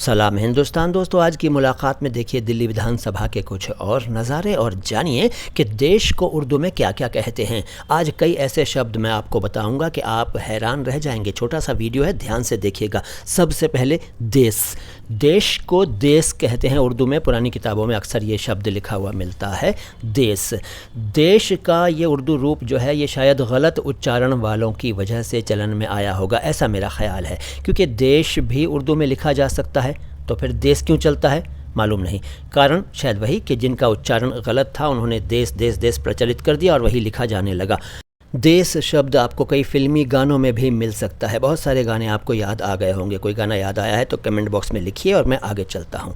सलाम हिंदुस्तान दोस्तों, आज की मुलाकात में देखिए दिल्ली विधानसभा के कुछ और नज़ारे और जानिए कि देश को उर्दू में क्या क्या कहते हैं। आज कई ऐसे शब्द मैं आपको बताऊंगा कि आप हैरान रह जाएंगे। छोटा सा वीडियो है, ध्यान से देखिएगा। सबसे पहले देश। देश को देश कहते हैं उर्दू में। पुरानी किताबों में अक्सर ये शब्द लिखा हुआ मिलता है, देश। देश का ये उर्दू रूप जो है ये शायद गलत उच्चारण वालों की वजह से चलन में आया होगा, ऐसा मेरा ख्याल है। क्योंकि देश भी उर्दू में लिखा जा सकता है, तो फिर देश क्यों चलता है मालूम नहीं। कारण शायद वही कि जिनका उच्चारण गलत था उन्होंने देश देश देश प्रचलित कर दिया और वही लिखा जाने लगा। देश शब्द आपको कई फिल्मी गानों में भी मिल सकता है। बहुत सारे गाने आपको याद आ गए होंगे। कोई गाना याद आया है तो कमेंट बॉक्स में लिखिए और मैं आगे चलता हूँ।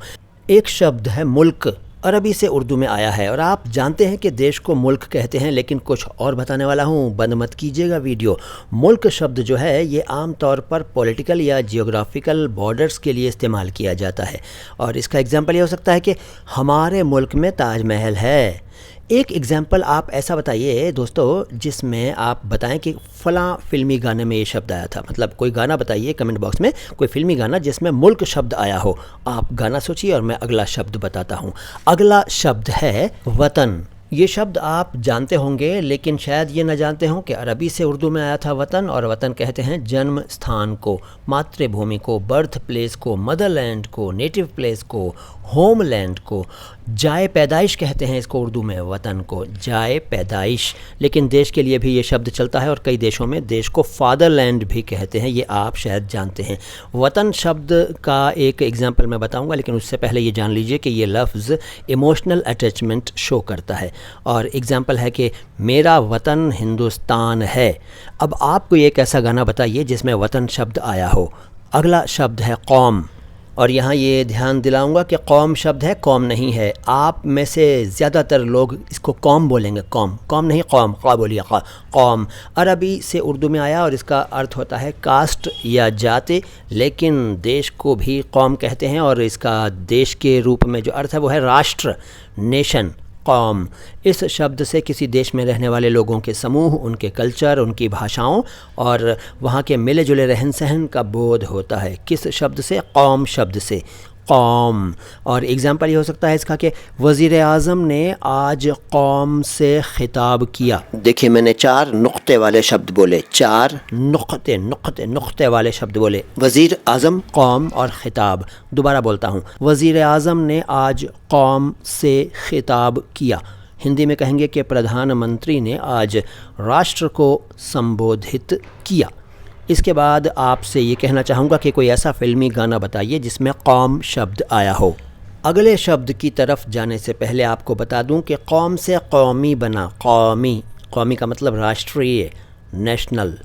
एक शब्द है मुल्क, अरबी से उर्दू में आया है और आप जानते हैं कि देश को मुल्क कहते हैं, लेकिन कुछ और बताने वाला हूँ, बंद मत कीजिएगा वीडियो। मुल्क शब्द जो है ये आम तौर पर पॉलिटिकल या जियोग्राफिकल बॉर्डर्स के लिए इस्तेमाल किया जाता है और इसका एग्जांपल ये हो सकता है कि हमारे मुल्क में ताजमहल है। एक एग्जाम्पल आप ऐसा बताइए दोस्तों जिसमें आप बताएं कि फ़लाँ फिल्मी गाने में ये शब्द आया था। मतलब कोई गाना बताइए कमेंट बॉक्स में, कोई फिल्मी गाना जिसमें मुल्क शब्द आया हो। आप गाना सोचिए और मैं अगला शब्द बताता हूँ। अगला शब्द है वतन। ये शब्द आप जानते होंगे, लेकिन शायद ये न जानते हों कि अरबी से उर्दू में आया था वतन, और वतन कहते हैं जन्म स्थान को, मातृभूमि को, बर्थ प्लेस को, मदरलैंड को, नेटिव प्लेस को, होमलैंड को। जाए पैदाइश कहते हैं इसको उर्दू में, वतन को जाए पैदाइश। लेकिन देश के लिए भी ये शब्द चलता है और कई देशों में देश को फादरलैंड भी कहते हैं, ये आप शायद जानते हैं। वतन शब्द का एक एग्जाम्पल मैं बताऊंगा, लेकिन उससे पहले ये जान लीजिए कि ये लफ्ज़ इमोशनल अटैचमेंट शो करता है। और एग्जाम्पल है कि मेरा वतन हिंदुस्तान है। अब आप कोई एक ऐसा गाना बताइए जिसमें वतन शब्द आया हो। अगला शब्द है कौम, और यहाँ ये ध्यान दिलाऊंगा कि कौम शब्द है, कौम नहीं है। आप में से ज़्यादातर लोग इसको कौम बोलेंगे, कौम कौम नहीं, कौम कौ बोलिए, कौम। अरबी से उर्दू में आया और इसका अर्थ होता है कास्ट या जाति, लेकिन देश को भी कौम कहते हैं और इसका देश के रूप में जो अर्थ है वो है राष्ट्र, नेशन, कौम। इस शब्द से किसी देश में रहने वाले लोगों के समूह, उनके कल्चर, उनकी भाषाओं और वहाँ के मिले जुले रहन सहन का बोध होता है। किस शब्द से? कौम शब्द से, कौम। और एग्ज़ाम्पल ये हो सकता है इसका कि वज़ीर आज़म ने आज कौम से ख़िताब किया। देखिए मैंने 4 नुक्ते वाले शब्द बोले, 4 नुक्ते वाले शब्द बोले। वज़ीर आज़म, कौम और ख़िताब। दोबारा बोलता हूँ, वज़ीर आज़म ने आज कौम से ख़िताब किया। हिंदी में कहेंगे कि प्रधानमंत्री ने आज राष्ट्र को संबोधित किया। इसके बाद आपसे ये कहना चाहूँगा कि कोई ऐसा फिल्मी गाना बताइए जिसमें कौम शब्द आया हो। अगले शब्द की तरफ जाने से पहले आपको बता दूं कि कौम से कौमी बना, कौमी। कौमी का मतलब राष्ट्रीय, नेशनल,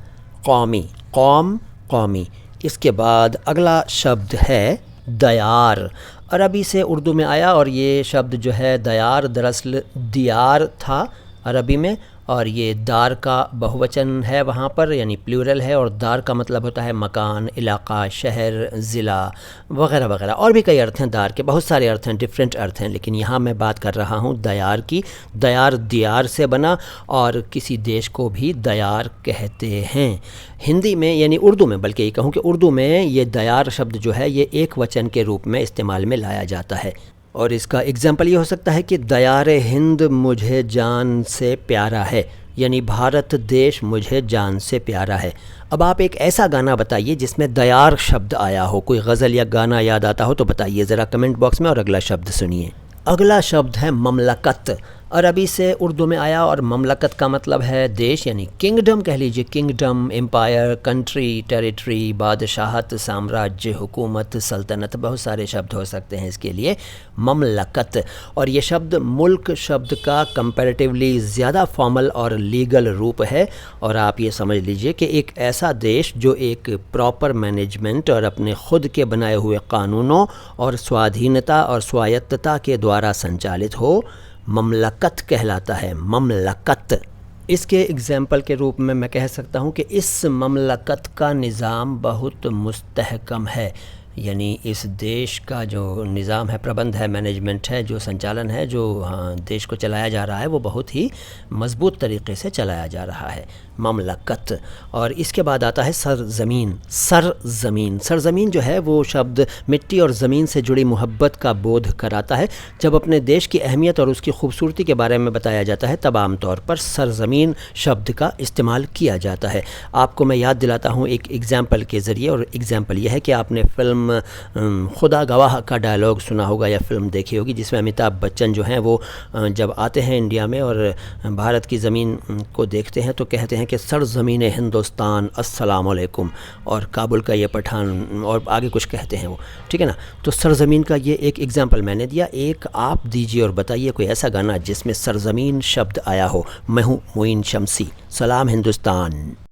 कौमी, कौम, कौमी। इसके बाद अगला शब्द है दयार। अरबी से उर्दू में आया और ये शब्द जो है दयार दरअसल दियार था अरबी में, और ये दार का बहुवचन है वहाँ पर, यानी प्लूरल है, और दार का मतलब होता है मकान, इलाका, शहर, ज़िला वगैरह वगैरह। और भी कई अर्थ हैं दार के, बहुत सारे अर्थ हैं, डिफरेंट अर्थ हैं, लेकिन यहाँ मैं बात कर रहा हूँ दयार की। दयार दियार से बना और किसी देश को भी दयार कहते हैं हिंदी में, यानी उर्दू में। बल्कि ये कहूँ कि उर्दू में ये दयार शब्द जो है ये एक वचन के रूप में इस्तेमाल में लाया जाता है। और इसका एग्जाम्पल ये हो सकता है कि दयारे हिंद मुझे जान से प्यारा है, यानी भारत देश मुझे जान से प्यारा है। अब आप एक ऐसा गाना बताइए जिसमें दयार शब्द आया हो। कोई गज़ल या गाना याद आता हो तो बताइए ज़रा कमेंट बॉक्स में, और अगला शब्द सुनिए। अगला शब्द है ममलकत। अरबी से उर्दू में आया और ममलकत का मतलब है देश, यानी किंगडम कह लीजिए, किंगडम, एम्पायर, कंट्री, टेरिटरी, बादशाहत, साम्राज्य, हुकूमत, सल्तनत, बहुत सारे शब्द हो सकते हैं इसके लिए। ममलकत। और ये शब्द मुल्क शब्द का कंपैरेटिवली ज़्यादा फॉर्मल और लीगल रूप है, और आप ये समझ लीजिए कि एक ऐसा देश जो एक प्रॉपर मैनेजमेंट और अपने खुद के बनाए हुए कानूनों और स्वाधीनता और स्वायत्तता के द्वारा संचालित हो, ममलकत कहलाता है, ममलकत। इसके एग्जाम्पल के रूप में मैं कह सकता हूँ कि इस ममलकत का निज़ाम बहुत मुस्तहकम है, यानी इस देश का जो निज़ाम है, प्रबंध है, मैनेजमेंट है, जो संचालन है, जो देश को चलाया जा रहा है, वो बहुत ही मज़बूत तरीक़े से चलाया जा रहा है, ममलकत। और इसके बाद आता है सरज़मीन। सरज़मीन, सरज़मीन जो है वो शब्द मिट्टी और ज़मीन से जुड़ी मोहब्बत का बोध कराता है। जब अपने देश की अहमियत और उसकी खूबसूरती के बारे में बताया जाता है तब आम तौर पर सरज़मीन शब्द का इस्तेमाल किया जाता है। आपको मैं याद दिलाता हूँ एक एग्ज़ाम्पल के ज़रिए, और एग्ज़ाम्पल यह है कि आपने फ़िल्म खुदा गवाह का डायलॉग सुना होगा या फ़िल्म देखी होगी, जिसमें अमिताभ बच्चन जो हैं वो जब आते हैं इंडिया में और भारत की ज़मीन को देखते हैं तो कहते हैं कि सरज़मीन हिंदुस्तान अस्सलाम वालेकुम, और काबुल का ये पठान, और आगे कुछ कहते हैं वो, ठीक है ना। तो सरज़मीन का ये एक एग्ज़ाम्पल मैंने दिया। एक आप दीजिए और बताइए कोई ऐसा गाना जिसमें सरज़मीन शब्द आया हो। मैं हूँ मोइन शम्सी। सलाम हिंदुस्तान।